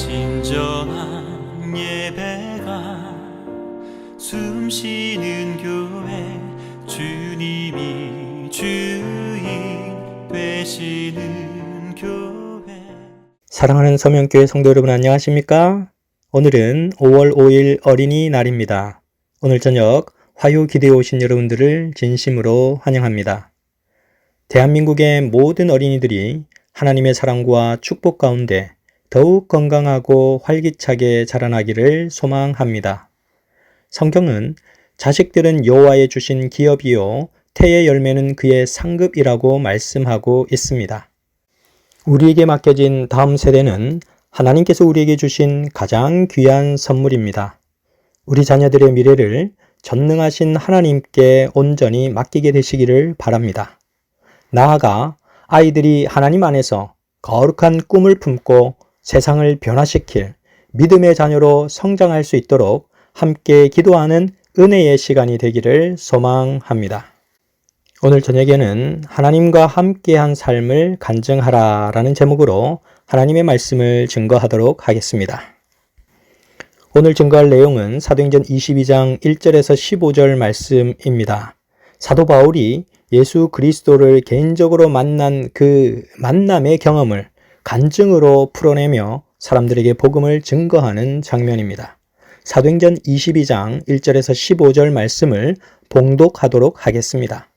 진정한 예배가 숨쉬는 교회, 주님이 주인 되시는 교회. 사랑하는 서명교회 성도 여러분, 안녕하십니까? 오늘은 5월 5일 어린이날입니다. 오늘 저녁 화요 기도에 오신 여러분들을 진심으로 환영합니다. 대한민국의 모든 어린이들이 하나님의 사랑과 축복 가운데 더욱 건강하고 활기차게 자라나기를 소망합니다. 성경은 자식들은 여호와의 주신 기업이요 태의 열매는 그의 상급이라고 말씀하고 있습니다. 우리에게 맡겨진 다음 세대는 하나님께서 우리에게 주신 가장 귀한 선물입니다. 우리 자녀들의 미래를 전능하신 하나님께 온전히 맡기게 되시기를 바랍니다. 나아가 아이들이 하나님 안에서 거룩한 꿈을 품고 세상을 변화시킬 믿음의 자녀로 성장할 수 있도록 함께 기도하는 은혜의 시간이 되기를 소망합니다. 오늘 저녁에는 하나님과 함께한 삶을 간증하라 라는 제목으로 하나님의 말씀을 증거하도록 하겠습니다. 오늘 증거할 내용은 사도행전 22장 1절에서 15절 말씀입니다. 사도 바울이 예수 그리스도를 개인적으로 만난 그 만남의 경험을 간증으로 풀어내며 사람들에게 복음을 증거하는 장면입니다. 사도행전 22장 1절에서 15절 말씀을 봉독하도록 하겠습니다.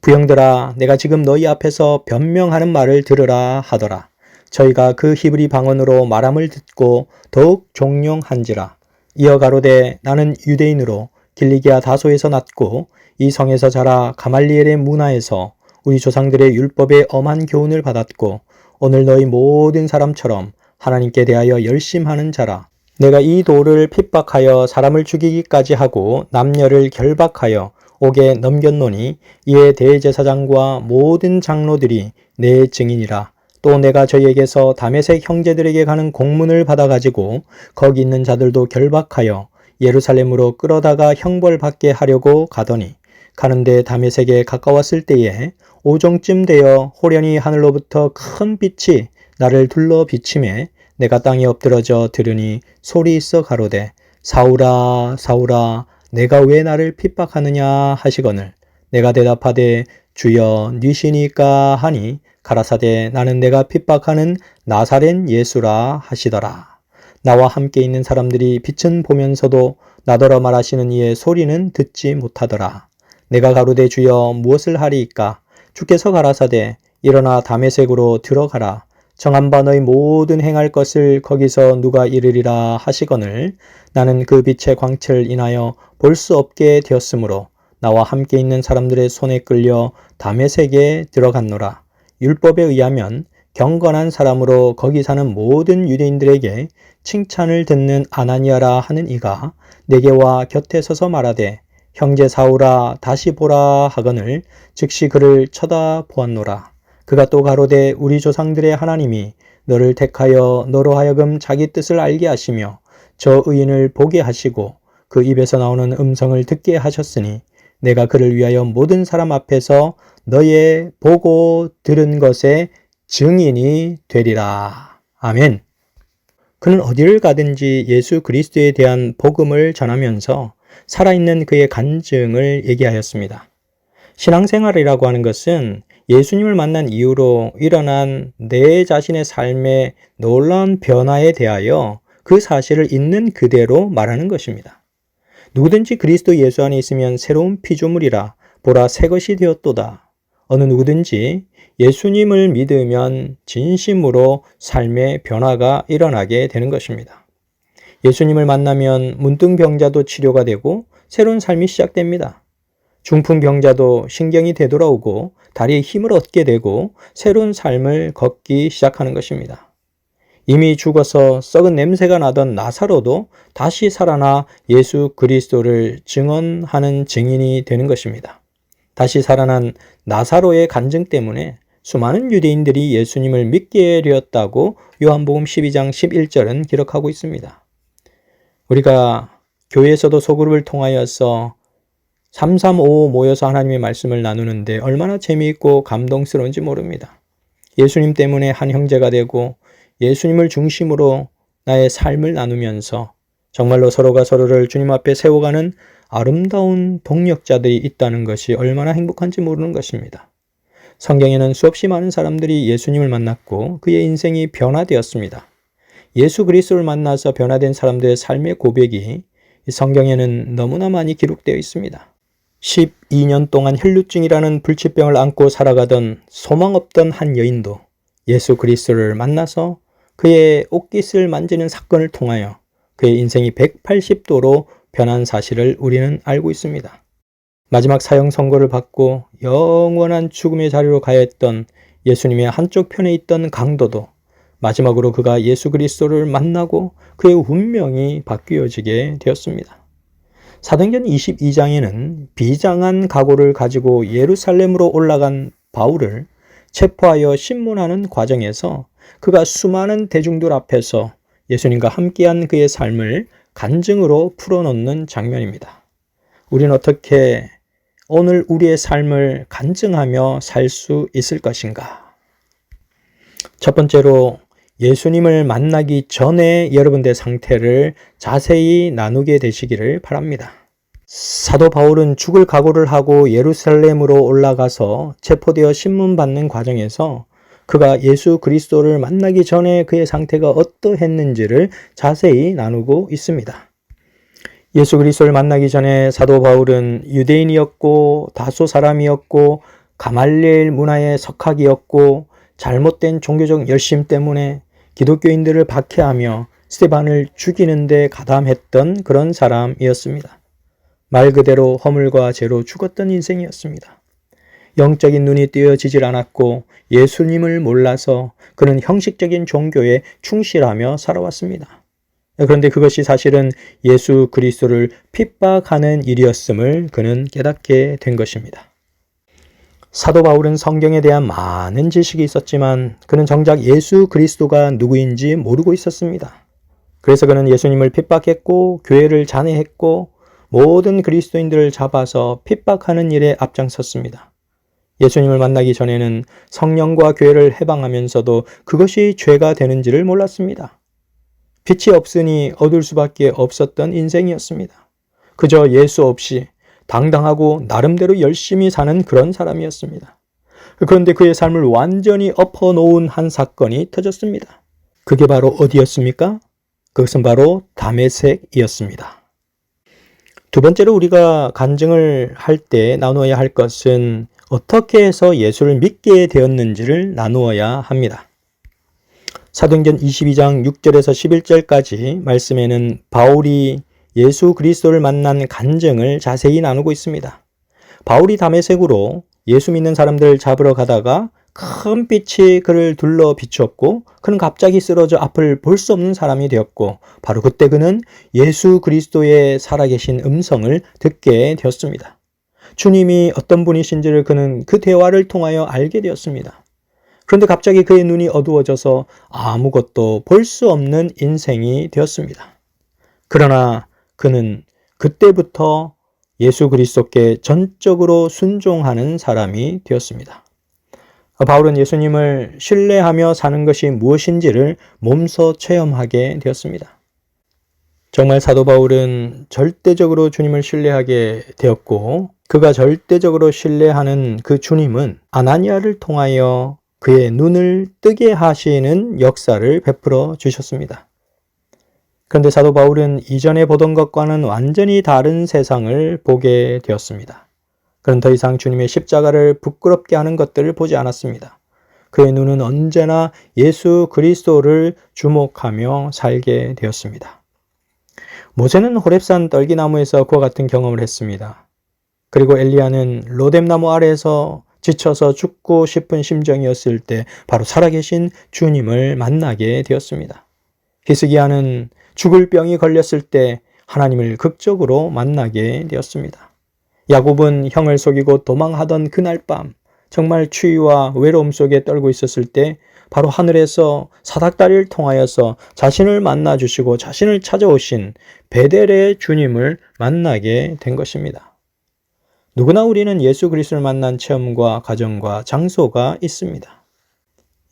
부형들아, 내가 지금 너희 앞에서 변명하는 말을 들으라 하더라. 저희가 그 히브리 방언으로 말함을 듣고 더욱 종용한지라. 이어 가로되 나는 유대인으로 길리기아 다소에서 났고 이 성에서 자라 가말리엘의 문화에서 우리 조상들의 율법의 엄한 교훈을 받았고 오늘 너희 모든 사람처럼 하나님께 대하여 열심하는 자라. 내가 이 도를 핍박하여 사람을 죽이기까지 하고 남녀를 결박하여 옥에 넘겼노니 이에 대제사장과 모든 장로들이 내 증인이라. 또 내가 저희에게서 다메섹 형제들에게 가는 공문을 받아가지고 거기 있는 자들도 결박하여 예루살렘으로 끌어다가 형벌받게 하려고 가더니 가는데 다메섹에 가까웠을 때에 오종쯤 되어 호련히 하늘로부터 큰 빛이 나를 둘러 비침에 내가 땅에 엎드러져 들으니 소리 있어 가로되 사울아 사울아 내가 왜 나를 핍박하느냐 하시거늘 내가 대답하되 주여 니시니까 하니 가라사대 나는 내가 핍박하는 나사렛 예수라 하시더라. 나와 함께 있는 사람들이 빛은 보면서도 나더러 말하시는 이의 소리는 듣지 못하더라. 내가 가로되 주여 무엇을 하리이까? 주께서 가라사대 일어나 다메섹으로 들어가라. 정한 바 너희 모든 행할 것을 거기서 누가 이르리라 하시거늘 나는 그 빛의 광채를 인하여 볼 수 없게 되었으므로 나와 함께 있는 사람들의 손에 끌려 다메섹에 들어갔노라. 율법에 의하면 경건한 사람으로 거기 사는 모든 유대인들에게 칭찬을 듣는 아나니아라 하는 이가 내게 와 곁에 서서 말하되 형제 사울아 다시 보라 하거늘 즉시 그를 쳐다보았노라. 그가 또 가로되 우리 조상들의 하나님이 너를 택하여 너로 하여금 자기 뜻을 알게 하시며 저 의인을 보게 하시고 그 입에서 나오는 음성을 듣게 하셨으니 내가 그를 위하여 모든 사람 앞에서 너의 보고 들은 것의 증인이 되리라. 아멘. 그는 어디를 가든지 예수 그리스도에 대한 복음을 전하면서 살아있는 그의 간증을 얘기하였습니다. 신앙생활이라고 하는 것은 예수님을 만난 이후로 일어난 내 자신의 삶의 놀라운 변화에 대하여 그 사실을 있는 그대로 말하는 것입니다. 누구든지 그리스도 예수 안에 있으면 새로운 피조물이라 보라 새 것이 되었도다. 어느 누구든지 예수님을 믿으면 진심으로 삶의 변화가 일어나게 되는 것입니다. 예수님을 만나면 문둥병자도 치료가 되고 새로운 삶이 시작됩니다. 중풍병자도 신경이 되돌아오고 다리에 힘을 얻게 되고 새로운 삶을 걷기 시작하는 것입니다. 이미 죽어서 썩은 냄새가 나던 나사로도 다시 살아나 예수 그리스도를 증언하는 증인이 되는 것입니다. 다시 살아난 나사로의 간증 때문에 수많은 유대인들이 예수님을 믿게 되었다고 요한복음 12장 11절은 기록하고 있습니다. 우리가 교회에서도 소그룹을 통하여서 335 모여서 하나님의 말씀을 나누는데 얼마나 재미있고 감동스러운지 모릅니다. 예수님 때문에 한 형제가 되고 예수님을 중심으로 나의 삶을 나누면서 정말로 서로가 서로를 주님 앞에 세워가는 아름다운 동력자들이 있다는 것이 얼마나 행복한지 모르는 것입니다. 성경에는 수없이 많은 사람들이 예수님을 만났고 그의 인생이 변화되었습니다. 예수 그리스도를 만나서 변화된 사람들의 삶의 고백이 이 성경에는 너무나 많이 기록되어 있습니다. 12년 동안 혈루증이라는 불치병을 안고 살아가던 소망 없던 한 여인도 예수 그리스도를 만나서 그의 옷깃을 만지는 사건을 통하여 그의 인생이 180도로 변한 사실을 우리는 알고 있습니다. 마지막 사형 선고를 받고 영원한 죽음의 자리로 가야 했던 예수님의 한쪽 편에 있던 강도도 마지막으로 그가 예수 그리스도를 만나고 그의 운명이 바뀌어지게 되었습니다. 사도행전 22장에는 비장한 각오를 가지고 예루살렘으로 올라간 바울을 체포하여 신문하는 과정에서 그가 수많은 대중들 앞에서 예수님과 함께한 그의 삶을 간증으로 풀어놓는 장면입니다. 우리는 어떻게 오늘 우리의 삶을 간증하며 살 수 있을 것인가? 첫 번째로 예수님을 만나기 전에 여러분들의 상태를 자세히 나누게 되시기를 바랍니다. 사도 바울은 죽을 각오를 하고 예루살렘으로 올라가서 체포되어 신문받는 과정에서 그가 예수 그리스도를 만나기 전에 그의 상태가 어떠했는지를 자세히 나누고 있습니다. 예수 그리스도를 만나기 전에 사도 바울은 유대인이었고 다소 사람이었고 가말리엘 문화의 석학이었고 잘못된 종교적 열심 때문에 기독교인들을 박해하며 스데반을 죽이는 데 가담했던 그런 사람이었습니다. 말 그대로 허물과 죄로 죽었던 인생이었습니다. 영적인 눈이 뜨여지질 않았고 예수님을 몰라서 그는 형식적인 종교에 충실하며 살아왔습니다. 그런데 그것이 사실은 예수 그리스도를 핍박하는 일이었음을 그는 깨닫게 된 것입니다. 사도 바울은 성경에 대한 많은 지식이 있었지만 그는 정작 예수 그리스도가 누구인지 모르고 있었습니다. 그래서 그는 예수님을 핍박했고 교회를 잔해했고 모든 그리스도인들을 잡아서 핍박하는 일에 앞장섰습니다. 예수님을 만나기 전에는 성령과 교회를 해방하면서도 그것이 죄가 되는지를 몰랐습니다. 빛이 없으니 어두울 수밖에 없었던 인생이었습니다. 그저 예수 없이 당당하고 나름대로 열심히 사는 그런 사람이었습니다. 그런데 그의 삶을 완전히 엎어놓은 한 사건이 터졌습니다. 그게 바로 어디였습니까? 그것은 바로 다메섹이었습니다. 두 번째로 우리가 간증을 할 때 나누어야 할 것은 어떻게 해서 예수를 믿게 되었는지를 나누어야 합니다. 사도행전 22장 6절에서 11절까지 말씀에는 바울이 예수 그리스도를 만난 간증을 자세히 나누고 있습니다. 바울이 다메섹으로 예수 믿는 사람들을 잡으러 가다가 큰 빛이 그를 둘러 비추었고 그는 갑자기 쓰러져 앞을 볼 수 없는 사람이 되었고 바로 그때 그는 예수 그리스도의 살아계신 음성을 듣게 되었습니다. 주님이 어떤 분이신지를 그는 그 대화를 통하여 알게 되었습니다. 그런데 갑자기 그의 눈이 어두워져서 아무것도 볼 수 없는 인생이 되었습니다. 그러나 그는 그때부터 예수 그리스도께 전적으로 순종하는 사람이 되었습니다. 바울은 예수님을 신뢰하며 사는 것이 무엇인지를 몸소 체험하게 되었습니다. 정말 사도 바울은 절대적으로 주님을 신뢰하게 되었고 그가 절대적으로 신뢰하는 그 주님은 아나니아를 통하여 그의 눈을 뜨게 하시는 역사를 베풀어 주셨습니다. 그런데 사도 바울은 이전에 보던 것과는 완전히 다른 세상을 보게 되었습니다. 그는 더 이상 주님의 십자가를 부끄럽게 하는 것들을 보지 않았습니다. 그의 눈은 언제나 예수 그리스도를 주목하며 살게 되었습니다. 모세는 호렙산 떨기나무에서 그와 같은 경험을 했습니다. 그리고 엘리야는 로뎀나무 아래에서 지쳐서 죽고 싶은 심정이었을 때 바로 살아계신 주님을 만나게 되었습니다. 히스기야는 죽을 병이 걸렸을 때 하나님을 극적으로 만나게 되었습니다. 야곱은 형을 속이고 도망하던 그날 밤 정말 추위와 외로움 속에 떨고 있었을 때 바로 하늘에서 사닥다리를 통하여서 자신을 만나 주시고 자신을 찾아오신 베델의 주님을 만나게 된 것입니다. 누구나 우리는 예수 그리스도를 만난 체험과 과정과 장소가 있습니다.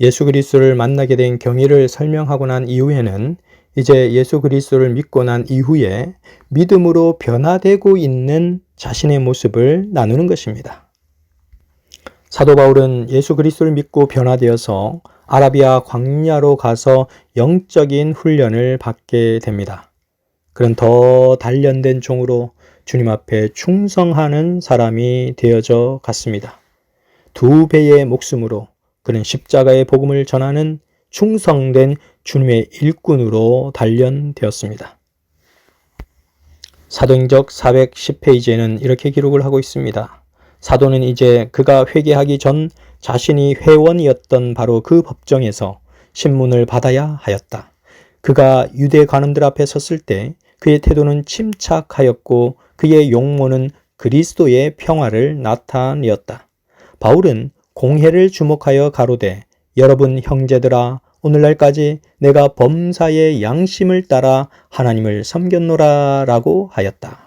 예수 그리스도를 만나게 된 경위를 설명하고 난 이후에는 이제 예수 그리스도를 믿고 난 이후에 믿음으로 변화되고 있는 자신의 모습을 나누는 것입니다. 사도 바울은 예수 그리스도를 믿고 변화되어서 아라비아 광야로 가서 영적인 훈련을 받게 됩니다. 그는 더 단련된 종으로 주님 앞에 충성하는 사람이 되어져 갔습니다. 2배의 목숨으로 그는 십자가의 복음을 전하는 충성된 주님의 일꾼으로 단련되었습니다. 사도행적 410페이지에는 이렇게 기록을 하고 있습니다. 사도는 이제 그가 회개하기 전 자신이 회원이었던 바로 그 법정에서 신문을 받아야 하였다. 그가 유대 관원들 앞에 섰을 때 그의 태도는 침착하였고 그의 용모는 그리스도의 평화를 나타내었다. 바울은 공회를 주목하여 가로되 여러분 형제들아 오늘날까지 내가 범사의 양심을 따라 하나님을 섬겼노라 라고 하였다.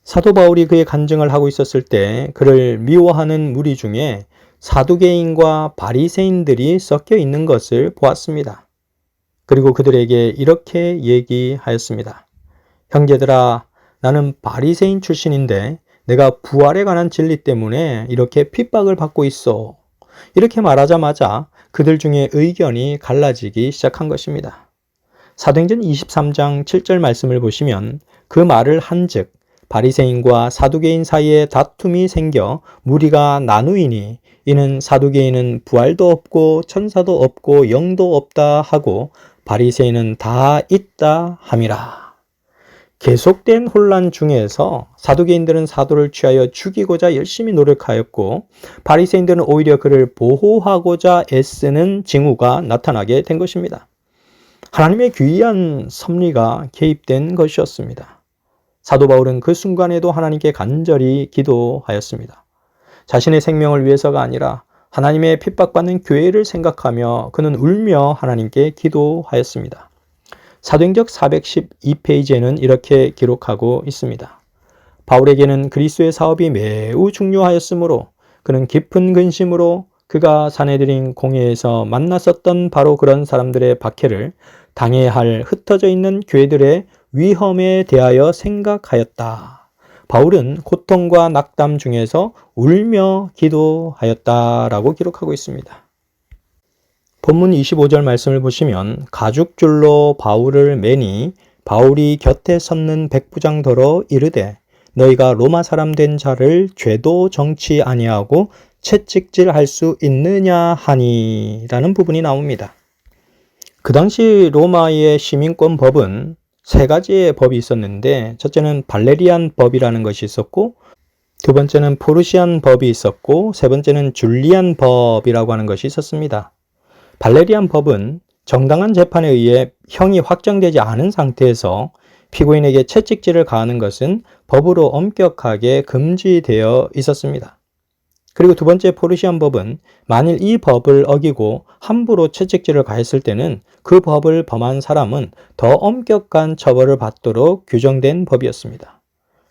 사도 바울이 그의 간증을 하고 있었을 때 그를 미워하는 무리 중에 사두개인과 바리새인들이 섞여 있는 것을 보았습니다. 그리고 그들에게 이렇게 얘기하였습니다. 형제들아 나는 바리새인 출신인데 내가 부활에 관한 진리 때문에 이렇게 핍박을 받고 있어. 이렇게 말하자마자 그들 중에 의견이 갈라지기 시작한 것입니다. 사도행전 23장 7절 말씀을 보시면 그 말을 한즉 바리새인과 사두개인 사이에 다툼이 생겨 무리가 나누이니 이는 사두개인은 부활도 없고 천사도 없고 영도 없다 하고 바리새인은 다 있다 함이라. 계속된 혼란 중에서 사두개인들은 사도를 취하여 죽이고자 열심히 노력하였고 바리새인들은 오히려 그를 보호하고자 애쓰는 징후가 나타나게 된 것입니다. 하나님의 귀한 섭리가 개입된 것이었습니다. 사도 바울은 그 순간에도 하나님께 간절히 기도하였습니다. 자신의 생명을 위해서가 아니라 하나님의 핍박받는 교회를 생각하며 그는 울며 하나님께 기도하였습니다. 사도행적 412페이지에는 이렇게 기록하고 있습니다. 바울에게는 그리스도의 사업이 매우 중요하였으므로 그는 깊은 근심으로 그가 사내들인 공회에서 만났었던 바로 그런 사람들의 박해를 당해야 할 흩어져 있는 교회들의 위험에 대하여 생각하였다. 바울은 고통과 낙담 중에서 울며 기도하였다라고 기록하고 있습니다. 본문 25절 말씀을 보시면 가죽줄로 바울을 매니 바울이 곁에 섰는 백부장더러 이르되 너희가 로마 사람 된 자를 죄도 정치 아니하고 채찍질할 수 있느냐 하니 라는 부분이 나옵니다. 그 당시 로마의 시민권 법은 3가지의 법이 있었는데 첫째는 발레리안 법이라는 것이 있었고 두 번째는 포르시안 법이 있었고 세 번째는 줄리안 법이라고 하는 것이 있었습니다. 발레리안 법은 정당한 재판에 의해 형이 확정되지 않은 상태에서 피고인에게 채찍질을 가하는 것은 법으로 엄격하게 금지되어 있었습니다. 그리고 두 번째 포르시안 법은 만일 이 법을 어기고 함부로 채찍질을 가했을 때는 그 법을 범한 사람은 더 엄격한 처벌을 받도록 규정된 법이었습니다.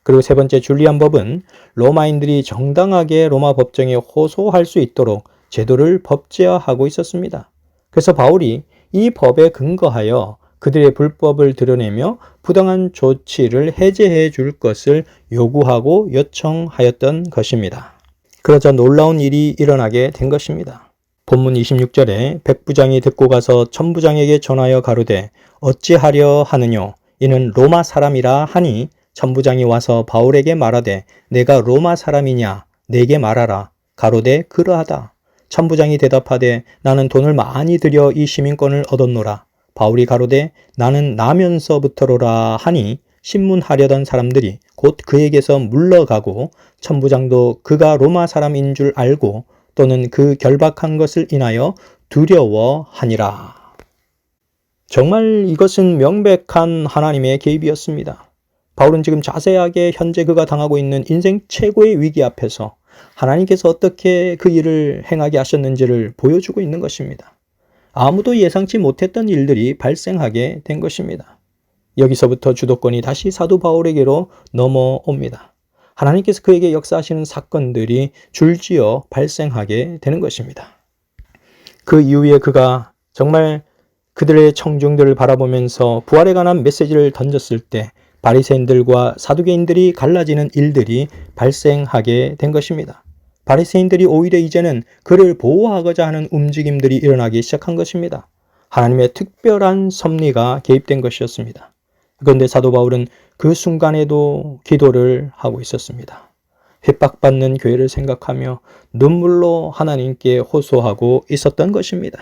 그리고 세 번째 줄리안 법은 로마인들이 정당하게 로마 법정에 호소할 수 있도록 제도를 법제화하고 있었습니다. 그래서 바울이 이 법에 근거하여 그들의 불법을 드러내며 부당한 조치를 해제해 줄 것을 요구하고 요청하였던 것입니다. 그러자 놀라운 일이 일어나게 된 것입니다. 본문 26절에 백부장이 듣고 가서 천부장에게 전하여 가로되 어찌하려 하느뇨 이는 로마 사람이라 하니 천부장이 와서 바울에게 말하되 내가 로마 사람이냐 내게 말하라 가로되 그러하다. 천부장이 대답하되 나는 돈을 많이 들여 이 시민권을 얻었노라. 바울이 가로되 나는 나면서부터로라 하니 신문하려던 사람들이 곧 그에게서 물러가고 천부장도 그가 로마 사람인 줄 알고 또는 그 결박한 것을 인하여 두려워하니라. 정말 이것은 명백한 하나님의 개입이었습니다. 바울은 지금 자세하게 현재 그가 당하고 있는 인생 최고의 위기 앞에서 하나님께서 어떻게 그 일을 행하게 하셨는지를 보여주고 있는 것입니다. 아무도 예상치 못했던 일들이 발생하게 된 것입니다. 여기서부터 주도권이 다시 사도 바울에게로 넘어옵니다. 하나님께서 그에게 역사하시는 사건들이 줄지어 발생하게 되는 것입니다. 그 이후에 그가 정말 그들의 청중들을 바라보면서 부활에 관한 메시지를 던졌을 때 바리새인들과 사두개인들이 갈라지는 일들이 발생하게 된 것입니다. 바리새인들이 오히려 이제는 그를 보호하고자 하는 움직임들이 일어나기 시작한 것입니다. 하나님의 특별한 섭리가 개입된 것이었습니다. 그런데 사도 바울은 그 순간에도 기도를 하고 있었습니다. 핍박받는 교회를 생각하며 눈물로 하나님께 호소하고 있었던 것입니다.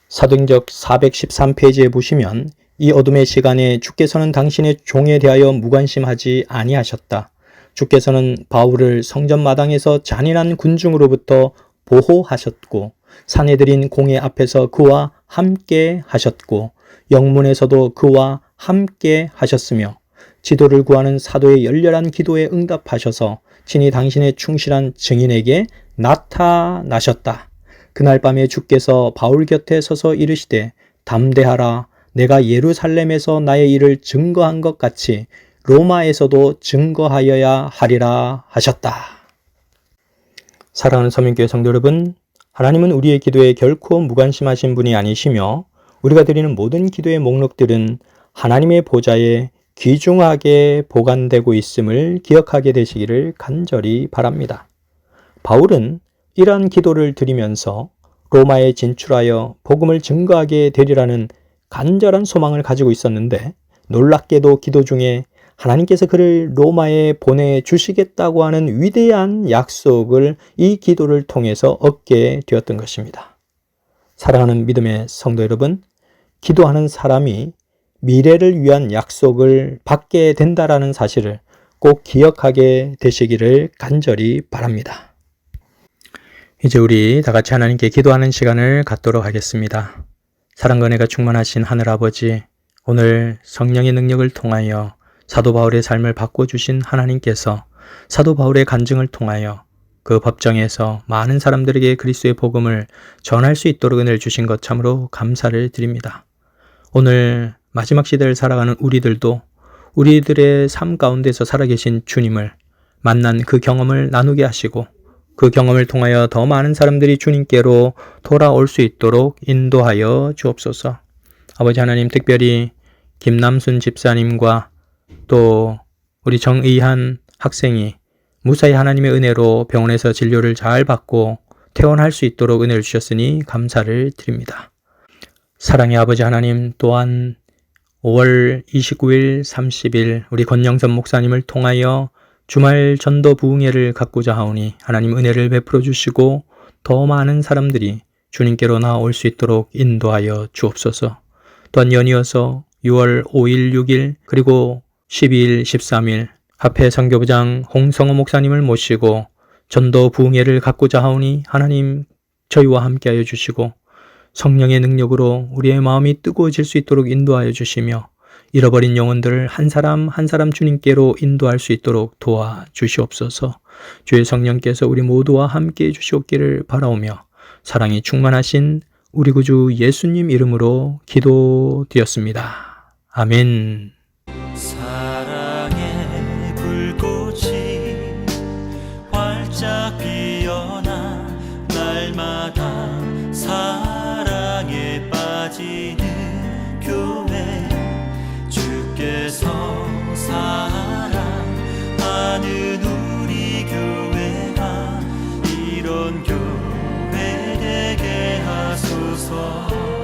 사도행적 413페이지에 보시면 이 어둠의 시간에 주께서는 당신의 종에 대하여 무관심하지 아니하셨다. 주께서는 바울을 성전 마당에서 잔인한 군중으로부터 보호하셨고 사내들인 공회 앞에서 그와 함께 하셨고 영문에서도 그와 함께 하셨으며 지도를 구하는 사도의 열렬한 기도에 응답하셔서 친히 당신의 충실한 증인에게 나타나셨다. 그날 밤에 주께서 바울 곁에 서서 이르시되 담대하라. 내가 예루살렘에서 나의 일을 증거한 것 같이 로마에서도 증거하여야 하리라 하셨다. 사랑하는 서민교회 성도 여러분, 하나님은 우리의 기도에 결코 무관심하신 분이 아니시며 우리가 드리는 모든 기도의 목록들은 하나님의 보좌에 귀중하게 보관되고 있음을 기억하게 되시기를 간절히 바랍니다. 바울은 이러한 기도를 드리면서 로마에 진출하여 복음을 증거하게 되리라는 간절한 소망을 가지고 있었는데 놀랍게도 기도 중에 하나님께서 그를 로마에 보내주시겠다고 하는 위대한 약속을 이 기도를 통해서 얻게 되었던 것입니다. 사랑하는 믿음의 성도 여러분, 기도하는 사람이 미래를 위한 약속을 받게 된다라는 사실을 꼭 기억하게 되시기를 간절히 바랍니다. 이제 우리 다 같이 하나님께 기도하는 시간을 갖도록 하겠습니다. 사랑과 은혜가 충만하신 하늘아버지, 오늘 성령의 능력을 통하여 사도 바울의 삶을 바꿔주신 하나님께서 사도 바울의 간증을 통하여 그 법정에서 많은 사람들에게 그리스도의 복음을 전할 수 있도록 은혜를 주신 것 참으로 감사를 드립니다. 오늘 마지막 시대를 살아가는 우리들도 우리들의 삶 가운데서 살아계신 주님을 만난 그 경험을 나누게 하시고 그 경험을 통하여 더 많은 사람들이 주님께로 돌아올 수 있도록 인도하여 주옵소서. 아버지 하나님, 특별히 김남순 집사님과 또 우리 정의한 학생이 무사히 하나님의 은혜로 병원에서 진료를 잘 받고 퇴원할 수 있도록 은혜를 주셨으니 감사를 드립니다. 사랑의 아버지 하나님, 또한 5월 29일, 30일 우리 권영선 목사님을 통하여 주말 전도 부흥회를 갖고자 하오니 하나님 은혜를 베풀어 주시고 더 많은 사람들이 주님께로 나올 수 있도록 인도하여 주옵소서. 또한 연이어서 6월 5일, 6일 그리고 12일, 13일 합회 선교부장 홍성호 목사님을 모시고 전도 부흥회를 갖고자 하오니 하나님 저희와 함께하여 주시고 성령의 능력으로 우리의 마음이 뜨거워질 수 있도록 인도하여 주시며 잃어버린 영혼들을 한 사람 한 사람 주님께로 인도할 수 있도록 도와주시옵소서. 주의 성령께서 우리 모두와 함께해 주시옵기를 바라오며 사랑이 충만하신 우리 구주 예수님 이름으로 기도드렸습니다. 아멘. 사랑의 불꽃이 활짝 피어나 날마다 사랑에 빠지는 교회, 주께서 사랑하는 우리 교회가 이런 교회 되게 하소서.